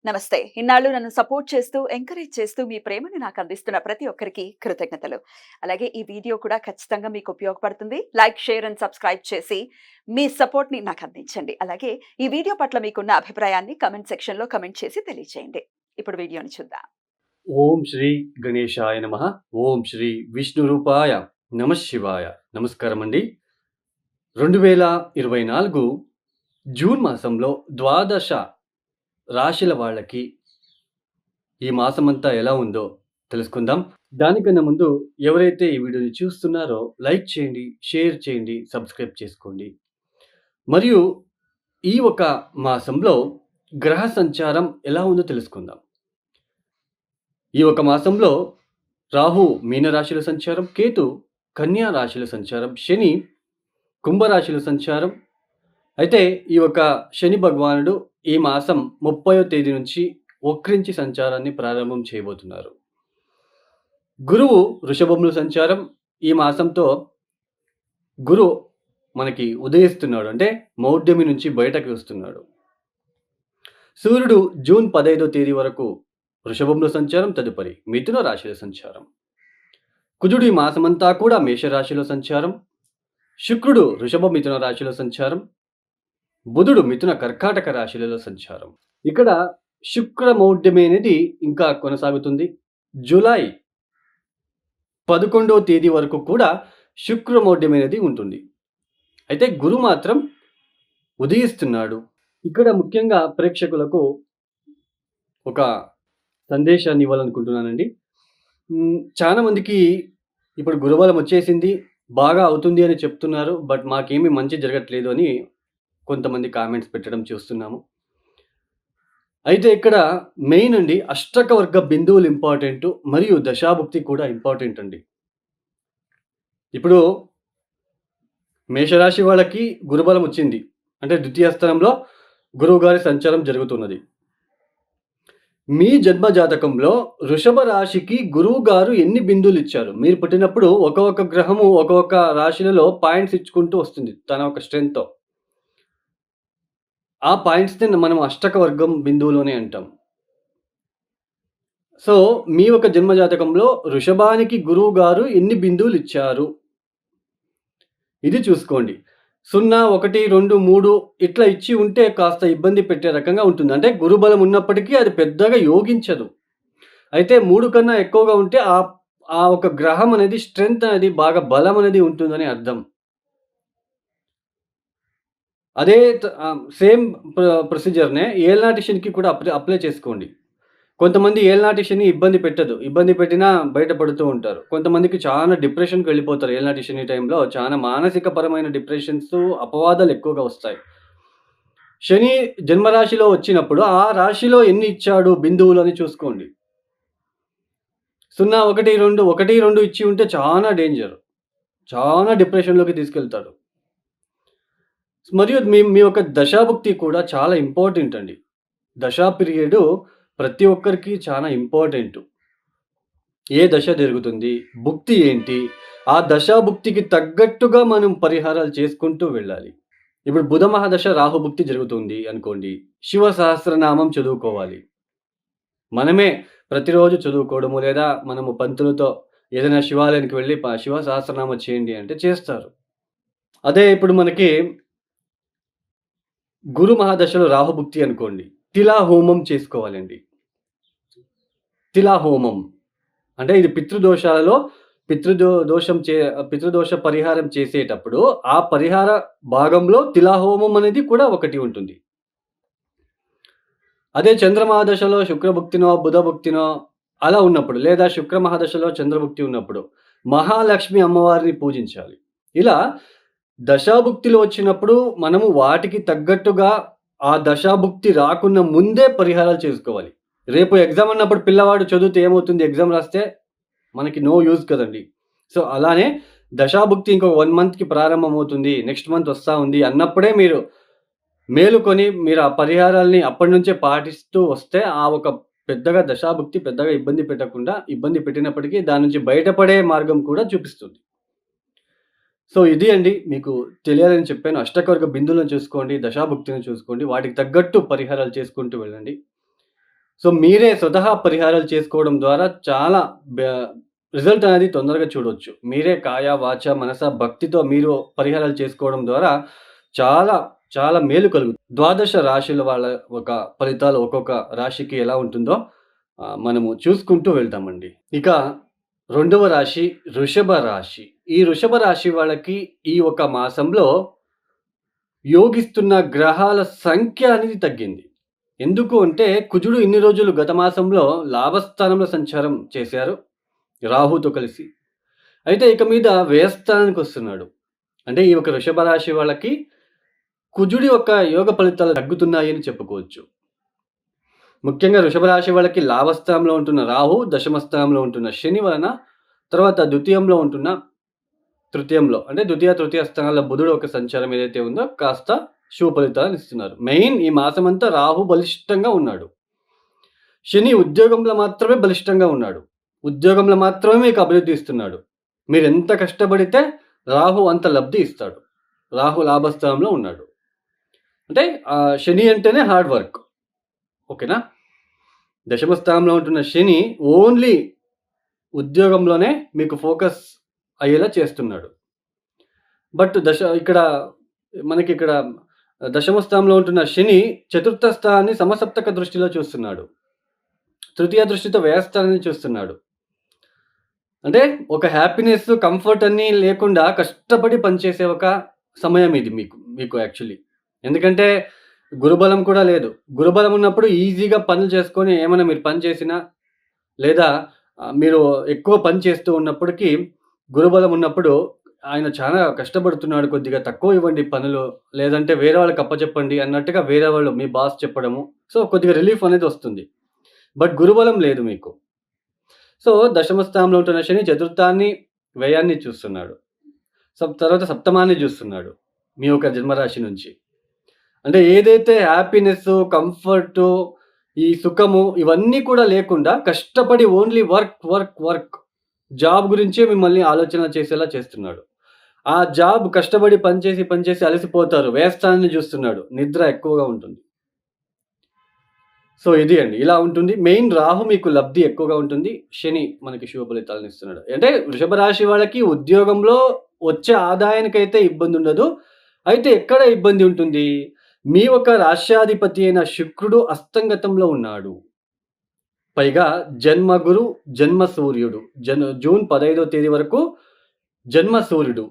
నమస్తే. ఇన్నాళ్ళు నన్ను సపోర్ట్ చేస్తూ, ఎంకరేజ్ చేస్తూ మీ ప్రేమని నాకు అందిస్తున్న ప్రతి ఒక్కరికి కృతజ్ఞతలు. అలాగే ఈ వీడియో కూడా ఖచ్చితంగా మీకు ఉపయోగపడుతుంది. లైక్, షేర్ అండ్ సబ్స్క్రైబ్ చేసి మీ సపోర్ట్‌ని నాకు అందించండి. అలాగే ఈ వీడియో పట్ల మీకున్న అభిప్రాయాన్ని కామెంట్ సెక్షన్‌లో కామెంట్ చేసి తెలియజేయండి. ఇప్పుడు వీడియోని చూద్దాం. ఓం శ్రీ గణేశాయ నమః. ఓం శ్రీ విష్ణురూపాయ నమః శివాయ. నమస్కారమండి. 2024 జూన్ మాసంలో ద్వాదశ రాశుల వాళ్ళకి ఈ మాసమంతా ఎలా ఉందో తెలుసుకుందాం. దానికన్నా ముందు ఎవరైతే ఈ వీడియోని చూస్తున్నారో లైక్ చేయండి, షేర్ చేయండి, సబ్స్క్రైబ్ చేసుకోండి. మరియు ఈ ఒక మాసంలో గ్రహ సంచారం ఎలా ఉందో తెలుసుకుందాం. ఈ ఒక మాసంలో రాహు మీనరాశిలో సంచారం, కేతు కన్యా రాశిలో సంచారం, శని కుంభరాశిలో సంచారం. అయితే ఈ ఒక శని భగవానుడు ఈ మాసం 30వ తేదీ నుంచి వక్రించి సంచారాన్ని ప్రారంభం చేయబోతున్నారు. గురువు వృషభంలో సంచారం. ఈ మాసంతో గురు మనకి ఉదయిస్తున్నాడు, అంటే మౌఢ్యమి నుంచి బయటకి వస్తున్నాడు. సూర్యుడు జూన్ 15వ తేదీ వరకు వృషభంలో సంచారం, తదుపరి మిథున రాశిలో సంచారం. కుజుడు ఈ మాసమంతా కూడా మేషరాశిలో సంచారం. శుక్రుడు వృషభ మిథున రాశిలో సంచారం. బుధుడు మిథున కర్కాటక రాశిలలో సంచారం. ఇక్కడ శుక్ర మౌఢ్యమి అనేది ఇంకా కొనసాగుతుంది. జూలై 11వ తేదీ వరకు కూడా శుక్ర మౌఢ్యం అనేది ఉంటుంది. అయితే గురు మాత్రం ఉదయిస్తున్నాడు. ఇక్కడ ముఖ్యంగా ప్రేక్షకులకు ఒక సందేశాన్ని ఇవ్వాలనుకుంటున్నానండి. చాలా మందికి ఇప్పుడు గురుబలం వచ్చేసింది, బాగా అవుతుంది అని చెప్తున్నారు. బట్ మాకేమీ మంచి జరగట్లేదు అని కొంతమంది కామెంట్స్ పెట్టడం చూస్తున్నాము. అయితే ఇక్కడ మెయిన్ అండి, అష్టక వర్గ బిందువులు ఇంపార్టెంట్, మరియు దశాభుక్తి కూడా ఇంపార్టెంట్ అండి. ఇప్పుడు మేషరాశి వాళ్ళకి గురుబలం వచ్చింది, అంటే ద్వితీయ స్థానంలో గురువు గారి సంచారం జరుగుతున్నది. మీ జన్మ జాతకంలో వృషభ రాశికి గురువు గారు ఎన్ని బిందువులు ఇచ్చారు? మీరు పుట్టినప్పుడు ఒక్కొక్క గ్రహము ఒక్కొక్క రాశులలో పాయింట్స్ ఇచ్చుకుంటూ వస్తుంది తన ఒక స్ట్రెంగ్త్‌తో. ఆ పాయింట్స్‌ని మనం అష్టక వర్గం బిందువులు అని అంటాం. సో, మీ యొక్క జన్మ జాతకంలో వృషభానికి గురువు గారు ఎన్ని బిందువులు ఇచ్చారు? ఇది చూసుకోండి. 0, 1, 2, 3 ఇట్లా ఇచ్చి ఉంటే కాస్త ఇబ్బంది పెట్టే రకంగా ఉంటుంది. అంటే గురుబలం ఉన్నప్పటికీ అది పెద్దగా యోగించదు. అయితే 3 కన్నా ఎక్కువగా ఉంటే ఆ ఒక గ్రహం అనేది స్ట్రెంగ్త్ అనేది బాగా బలం అనేది ఉంటుందని అర్థం. అదే సేమ్ ప్రొసీజర్‌నే ఏలినాటి శనికి కూడా అప్లై చేసుకోండి. కొంతమంది ఏలినాటి శని ఇబ్బంది పెట్టదు. ఇబ్బంది పెట్టినా బయటపడుతూ ఉంటారు. కొంతమందికి చాలా డిప్రెషన్‌కి వెళ్ళిపోతారు. ఏలినాటి శని టైంలో చాలా మానసిక పరమైన డిప్రెషన్స్, అపవాదాలు ఎక్కువగా వస్తాయి. శని జన్మరాశిలో వచ్చినప్పుడు ఆ రాశిలో ఎన్ని ఇచ్చాడు బిందువులు అని చూసుకోండి. 0, 1, 2, 1, 2 ఇచ్చి ఉంటే చాలా డేంజర్. చాలా డిప్రెషన్‌లోకి తీసుకెళ్తాడు. మరియు మీ యొక్క దశాభుక్తి కూడా చాలా ఇంపార్టెంట్ అండి. దశా పీరియడు ప్రతి ఒక్కరికి చాలా ఇంపార్టెంటు. ఏ దశ జరుగుతుంది? భుక్తి ఏంటి? ఆ దశాభుక్తికి తగ్గట్టుగా మనం పరిహారాలు చేసుకుంటూ వెళ్ళాలి. ఇప్పుడు బుధ మహాదశ రాహుభుక్తి జరుగుతుంది అనుకోండి. శివ సహస్రనామం చదువుకోవాలి. మనమే ప్రతిరోజు చదువుకోవడము, లేదా మనము పంతులతో ఏదైనా శివాలయానికి వెళ్ళి శివ సహస్రనామం చేయండి అంటే చేస్తారు. అదే ఇప్పుడు మనకి గురు మహాదశలో రాహుభుక్తి అనుకోండి. తిలా హోమం చేసుకోవాలండి. తిలా హోమం అంటే ఇది పితృదోషాలలో పితృదోష పరిహారం చేసేటప్పుడు ఆ పరిహార భాగంలో తిలా హోమం అనేది కూడా ఒకటి ఉంటుంది. అదే చంద్రమహాదశలో శుక్రభుక్తినో, బుధభుక్తినో అలా ఉన్నప్పుడు, లేదా శుక్ర మహాదశలో చంద్రభుక్తి ఉన్నప్పుడు మహాలక్ష్మి అమ్మవారిని పూజించాలి. ఇలా దశాభుక్తిలో వచ్చినప్పుడు మనము వాటికి తగ్గట్టుగా ఆ దశాభుక్తి రాకున్న ముందే పరిహారాలు చేసుకోవాలి. రేపు ఎగ్జామ్ అన్నప్పుడు పిల్లవాడు చదివితే ఏమవుతుంది? ఎగ్జామ్ రాస్తే మనకి నో యూజ్ కదండీ. సో, అలానే దశాభుక్తి ఇంకొక 1 మంత్‌కి ప్రారంభమవుతుంది, నెక్స్ట్ మంత్ వస్తా ఉంది అన్నప్పుడే మీరు మేలుకొని మీరు ఆ పరిహారాల్ని అప్పటి నుంచే పాటిస్తూ వస్తే ఆ ఒక పెద్దగా దశాభుక్తి పెద్దగా ఇబ్బంది పెట్టినప్పటికీ దాని నుంచి బయటపడే మార్గం కూడా చూపిస్తుంది. సో, ఇది అండి మీకు తెలియాలని చెప్పాను. అష్టకవర్గ బిందువులను చూసుకోండి, దశాభుక్తిని చూసుకోండి. వాటికి తగ్గట్టు పరిహారాలు చేసుకుంటూ వెళ్ళండి. సో, మీరే స్వతహా పరిహారాలు చేసుకోవడం ద్వారా చాలా బె రిజల్ట్ అనేది తొందరగా చూడొచ్చు. మీరే కాయ, వాచ, మనస, భక్తితో మీరు పరిహారాలు చేసుకోవడం ద్వారా చాలా, చాలా మేలు కలుగుతుంది. ద్వాదశ రాశుల వాళ్ళ ఒక ఫలితాలు ఒక్కొక్క రాశికి ఎలా ఉంటుందో మనము చూసుకుంటూ వెళ్తామండి. ఇక రెండవ రాశి వృషభ రాశి. ఈ వృషభ రాశి వాళ్ళకి ఈ ఒక మాసంలో యోగిస్తున్న గ్రహాల సంఖ్య అనేది తగ్గింది. ఎందుకు అంటే కుజుడు ఇన్ని రోజులు గత మాసంలో లాభస్థానంలో సంచారం చేశారు రాహుతో కలిసి. అయితే ఇక మీద వ్యయస్థానానికి వస్తున్నాడు. అంటే ఈ ఒక వృషభ రాశి వాళ్ళకి కుజుడి యొక్క యోగ ఫలితాలు తగ్గుతున్నాయని చెప్పుకోవచ్చు. ముఖ్యంగా వృషభ రాశి వాళ్ళకి లాభస్థానంలో ఉంటున్న రాహు, దశమ స్థానంలో ఉంటున్న శని వలన, తర్వాత ద్వితీయంలో ఉంటున్న తృతీయంలో అంటే ద్వితీయ, తృతీయ స్థానాల్లో బుధుడు ఒక సంచారం ఏదైతే ఉందో కాస్త శుభ ఫలితాలను ఇస్తున్నారు. మెయిన్ ఈ మాసమంతా రాహు బలిష్టంగా ఉన్నాడు. శని ఉద్యోగంలో మాత్రమే బలిష్టంగా ఉన్నాడు. ఉద్యోగంలో మాత్రమే మీకు అభివృద్ధి ఇస్తున్నాడు. మీరెంత కష్టపడితే రాహు అంత లబ్ధి ఇస్తాడు. రాహు లాభస్థానంలో ఉన్నాడు. అంటే శని అంటేనే హార్డ్ వర్క్. ఓకేనా? దశమ స్థానంలో ఉంటున్న శని ఓన్లీ ఉద్యోగంలోనే మీకు ఫోకస్ అయ్యేలా చేస్తున్నాడు. బట్ ఇక్కడ మనకిక్కడ దశమ స్థానంలో ఉంటున్న శని చతుర్థ స్థానాన్ని సమసప్తక దృష్టిలో చూస్తున్నాడు. తృతీయ దృష్టితో వ్యయస్థానాన్ని చూస్తున్నాడు. అంటే ఒక హ్యాపీనెస్, కంఫర్ట్ అన్నీ లేకుండా కష్టపడి పనిచేసే ఒక సమయం ఇది మీకు యాక్చువల్లీ. ఎందుకంటే గురుబలం కూడా లేదు. గురుబలం ఉన్నప్పుడు ఈజీగా పనులు చేసుకొని ఏమైనా మీరు పని చేసినా లేదా మీరు ఎక్కువ పని చేస్తూ ఉన్నప్పటికీ గురుబలం ఉన్నప్పుడు ఆయన చాలా కష్టపడుతున్నాడు, కొద్దిగా తక్కువ ఇవ్వండి పనులు, లేదంటే వేరే వాళ్ళకి అప్పచెప్పండి అన్నట్టుగా వేరే వాళ్ళు మీ బాస్ చెప్పడము. సో, కొద్దిగా రిలీఫ్ అనేది వస్తుంది. బట్ గురుబలం లేదు మీకు. సో, దశమ స్థానంలో ఉంటున్న శని చతుర్థాన్ని, వ్యయాన్ని చూస్తున్నాడు. తర్వాత సప్తమాన్ని చూస్తున్నాడు మీ యొక్క జన్మరాశి నుంచి. అంటే ఏదైతే హ్యాపీనెస్సు, కంఫర్టు, ఈ సుఖము ఇవన్నీ కూడా లేకుండా కష్టపడి ఓన్లీ వర్క్ జాబ్ గురించే మిమ్మల్ని ఆలోచన చేసేలా చేస్తున్నాడు. ఆ జాబ్ కష్టపడి పనిచేసి అలసిపోతారు. వ్యయస్థానాన్ని చూస్తున్నాడు. నిద్ర ఎక్కువగా ఉంటుంది. సో, ఇది అండి. ఇలా ఉంటుంది. మెయిన్ రాహు మీకు లబ్ధి ఎక్కువగా ఉంటుంది. శని మనకి శుభ ఫలితాలను ఇస్తున్నాడు. అంటే వృషభ రాశి వాళ్ళకి ఉద్యోగంలో వచ్చే ఆదాయానికైతే ఇబ్బందుండదు. అయితే ఎక్కడ ఇబ్బంది ఉంటుంది? మీ యొక్క రాశ్యాధిపతి అయిన శుక్రుడు అస్తంగతంలో ఉన్నాడు. పైగా జన్మ గురు, జన్మ సూర్యుడు. జూన్ 15వ తేదీ వరకు జన్మ సూర్యుడు.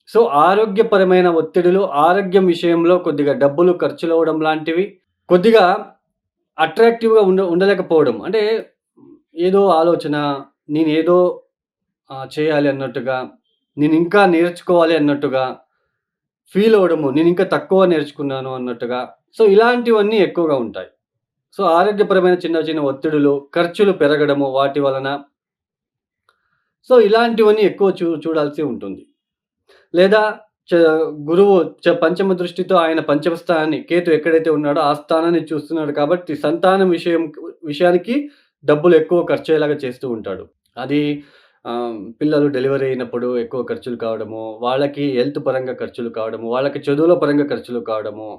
సో, ఆరోగ్యపరమైన ఒత్తిడులు, ఆరోగ్యం విషయంలో కొద్దిగా డబ్బులు ఖర్చులవ్వడం లాంటివి, కొద్దిగా అట్రాక్టివ్‌గా ఉండలేకపోవడం. అంటే ఏదో ఆలోచన, నేనేదో చేయాలి అన్నట్టుగా, నేనింకా నేర్చుకోవాలి అన్నట్టుగా ఫీల్ అవ్వడము, నేనింకా తక్కువ నేర్చుకున్నాను అన్నట్టుగా. సో, ఇలాంటివన్నీ ఎక్కువగా ఉంటాయి. సో, ఆరోగ్యపరమైన చిన్న ఒత్తిడులు, ఖర్చులు పెరగడము వాటి వలన. సో, ఇలాంటివన్నీ ఎక్కువ చూడాల్సి ఉంటుంది. లేదా చ గురువు పంచమ దృష్టితో ఆయన పంచమ స్థానాన్ని, కేతు ఎక్కడైతే ఉన్నాడో ఆ స్థానాన్ని చూస్తున్నాడు కాబట్టి సంతానం విషయానికి డబ్బులు ఎక్కువ ఖర్చయ్యేలాగా చేస్తూ ఉంటాడు. అది పిల్లలు డెలివరీ అయినప్పుడు ఎక్కువ ఖర్చులు కావడము, వాళ్ళకి హెల్త్ పరంగా ఖర్చులు కావడము, వాళ్ళకి చదువుల పరంగా ఖర్చులు కావడము.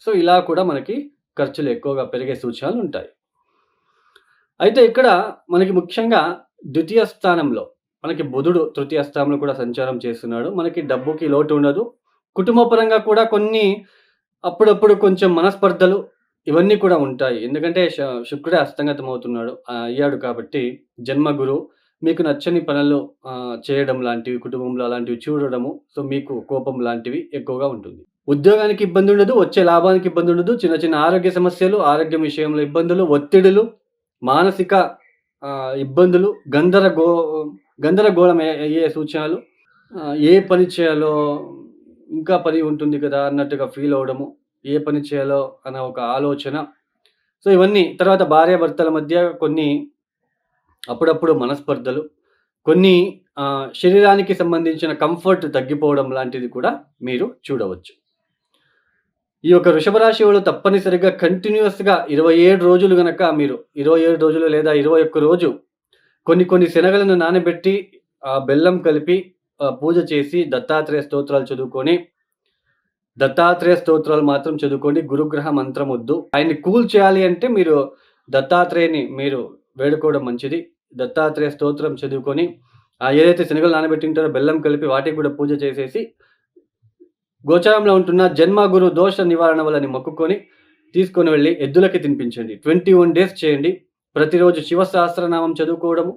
సో, ఇలా కూడా మనకి ఖర్చులు ఎక్కువగా పెరిగే సూచనలుంటాయి. అయితే ఇక్కడ మనకి ముఖ్యంగా ద్వితీయ స్థానంలో మనకి బుధుడు తృతీయ స్థానంలో కూడా సంచారం చేస్తున్నాడు. మనకి డబ్బుకి లోటు ఉండదు. కుటుంబ పరంగా కూడా కొన్ని అప్పుడప్పుడు కొంచెం మనస్పర్ధలు ఇవన్నీ కూడా ఉంటాయి. ఎందుకంటే శుక్రుడే అస్తంగతం అవుతున్నాడు అయ్యాడు కాబట్టి జన్మగురు మీకు నచ్చని పనులు చేయడం లాంటివి, కుటుంబంలో అలాంటివి చూడడము. సో, మీకు కోపం లాంటివి ఎక్కువగా ఉంటుంది. ఉద్యోగానికి ఇబ్బంది ఉండదు. వచ్చే లాభానికి ఇబ్బంది ఉండదు. చిన్న ఆరోగ్య సమస్యలు, ఆరోగ్యం విషయంలో ఇబ్బందులు, ఒత్తిడులు, మానసిక ఇబ్బందులు, గందరగోళం అయ్యే సూచనలు, ఏ పని చేయాలో ఇంకా పని ఉంటుంది కదా అన్నట్టుగా ఫీల్ అవ్వడము, ఏ పని చేయాలో అన్న ఒక ఆలోచన. సో, ఇవన్నీ తర్వాత భార్యాభర్తల మధ్య కొన్ని అప్పుడప్పుడు మనస్పర్ధలు, కొన్ని శరీరానికి సంబంధించిన కంఫర్ట్ తగ్గిపోవడం లాంటిది కూడా మీరు చూడవచ్చు. ఈ యొక్క వృషభ రాశి వాళ్ళు తప్పనిసరిగా కంటిన్యూయస్‌గా 27 రోజులు గనక మీరు 27 రోజులు లేదా 21 రోజు కొన్ని శనగలను నానబెట్టి బెల్లం కలిపి పూజ చేసి దత్తాత్రేయ స్తోత్రాలు చదువుకొని, దత్తాత్రేయ స్తోత్రాలు మాత్రం చదువుకోండి. గురుగ్రహ మంత్రం వద్దు. ఆయన్ని కూల్ చేయాలి అంటే మీరు దత్తాత్రేయుని మీరు వేడుకోవడం మంచిది. దత్తాత్రేయ స్తోత్రం చదువుకొని ఏదైతే శనగలు నానబెట్టింటారో బెల్లం కలిపి వాటికి కూడా పూజ చేసేసి గోచారంలో ఉంటున్న జన్మ గురు దోష నివారణ వలని మొక్కుకొని తీసుకొని వెళ్ళి ఎద్దులకి తినిపించండి. 21 డేస్ చేయండి. ప్రతిరోజు శివ సహస్రనామం చదువుకోవడము,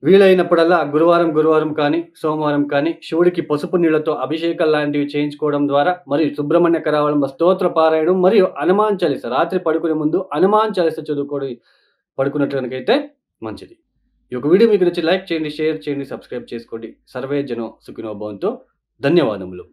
వీలైనప్పుడల్లా గురువారం కానీ సోమవారం కానీ శివుడికి పసుపు నీళ్లతో అభిషేకం లాంటివి చేయించుకోవడం ద్వారా, మరియు సుబ్రహ్మణ్య కరావళంబ స్తోత్ర పారాయణం మరియు హనుమాన్ చాలీస రాత్రి పడుకునే ముందు హనుమాన్ చాలీస చదువుకోవడం పడుకున్నట్లయితే మంచిది. ఈ యొక్క వీడియో మీకు నచ్చి లైక్ చేయండి, షేర్ చేయండి, సబ్స్క్రైబ్ చేసుకోండి. సర్వే జనో సుఖినో భవంతు. ధన్యవాదములు.